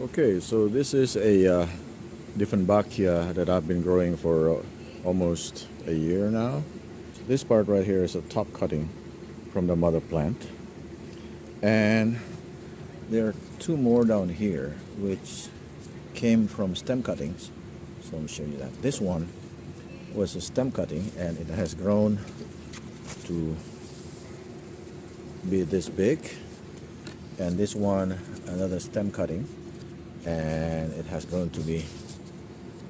Okay, so this is a Dieffenbachia that I've been growing for almost a year now. This part right here is a top cutting from the mother plant. And there are two more down here which came from stem cuttings. So let me show you that. This one was a stem cutting and it has grown to be this big. And this one, another stem cutting, and it has grown to be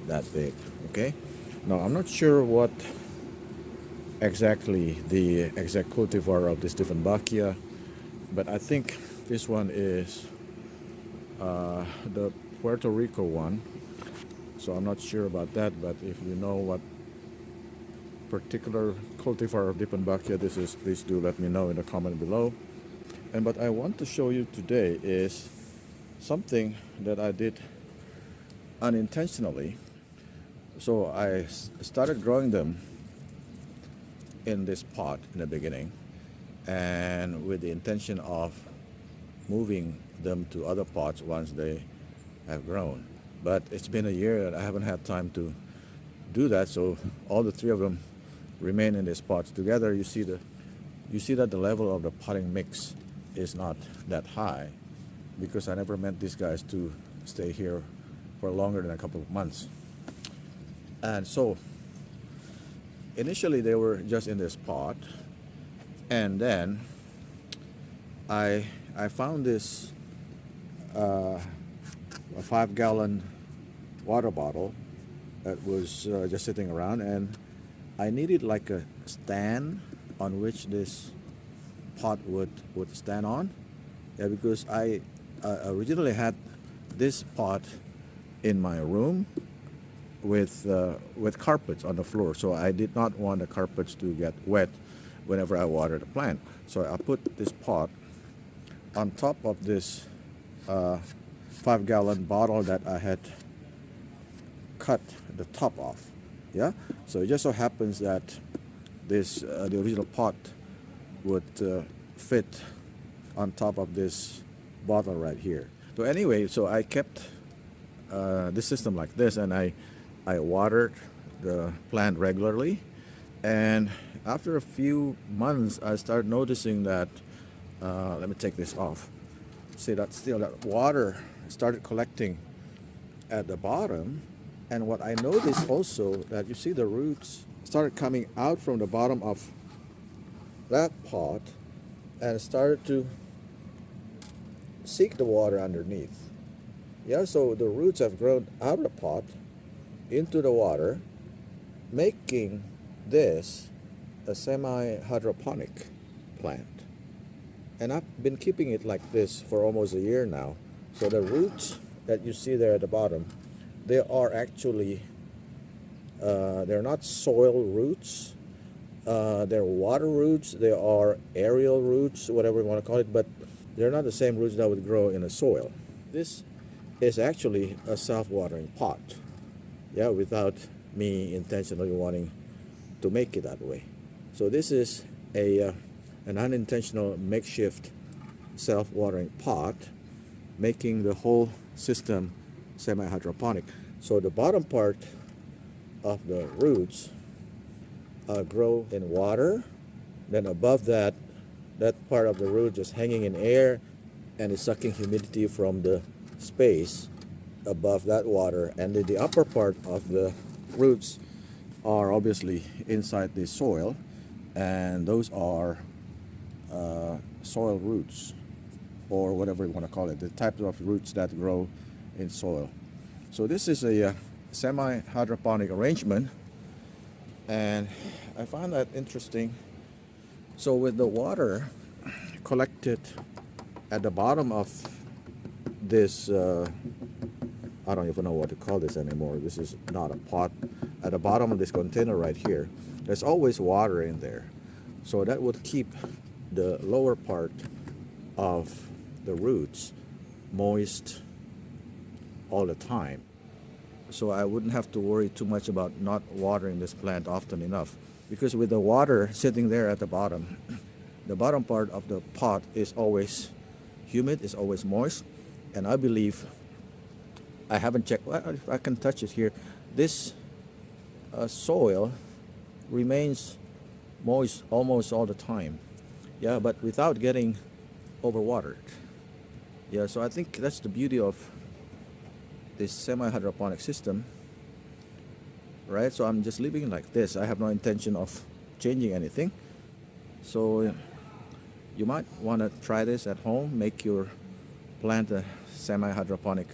that big. Okay, now I'm not sure what exactly the exact cultivar of this Dieffenbachia, but I think this one is the Puerto Rico one. So I'm not sure about that, but if you know what particular cultivar of Dieffenbachia this is, please do let me know in the comment below. And what I want to show you today is something that I did unintentionally. So I started growing them in this pot in the beginning, and with the intention of moving them to other pots once they have grown. But it's been a year and I haven't had time to do that, so all the three of them remain in these pots together. You see that the level of the potting mix is not that high because I never meant these guys to stay here for longer than a couple of months. And so initially they were just in this pot, and then I found this a 5-gallon water bottle that was just sitting around, and I needed like a stand on which this pot would stand on. Yeah, because I originally had this pot in my room with carpets on the floor, so I did not want the carpets to get wet whenever I water the plant. So I put this pot on top of this 5-gallon bottle that I had cut the top off. Yeah, so it just so happens that this the original pot would fit on top of this bottle right here. So anyway, so I kept this system like this, and I watered the plant regularly. And after a few months, I started noticing that let me take this off. See that still that water started collecting at the bottom. And what I noticed also that you see the roots started coming out from the bottom of that pot and started to seek the water underneath. Yeah, so the roots have grown out of the pot into the water, making this a semi-hydroponic plant. And I've been keeping it like this for almost a year now. So the roots that you see there at the bottom, they are actually, they're not soil roots. They're water roots. They are aerial roots, whatever you want to call it, but they're not the same roots that would grow in the soil. This is actually a self-watering pot. Yeah, without me intentionally wanting to make it that way. So this is an unintentional makeshift self-watering pot, making the whole system semi-hydroponic. So the bottom part of the roots grow in water. Then above that, that part of the root just hanging in air and is sucking humidity from the space above that water. And then the upper part of the roots are obviously inside the soil, and those are soil roots, or whatever you want to call it, the type of roots that grow in soil. So this is a semi-hydroponic arrangement, and I found that interesting. So with the water collected at the bottom of this, I don't even know what to call this anymore. This is not a pot. At the bottom of this container right here, there's always water in there. So that would keep the lower part of the roots moist all the time. So I wouldn't have to worry too much about not watering this plant often enough. Because with the water sitting there at the bottom part of the pot is always humid, is always moist. And I believe I haven't checked. Well, if I can touch it here. This soil remains moist almost all the time. Yeah, but without getting overwatered. Yeah, so I think that's the beauty of this semi-hydroponic system, right? So I'm just leaving it like this. I have no intention of changing anything. So you might want to try this at home. Make your plant a semi-hydroponic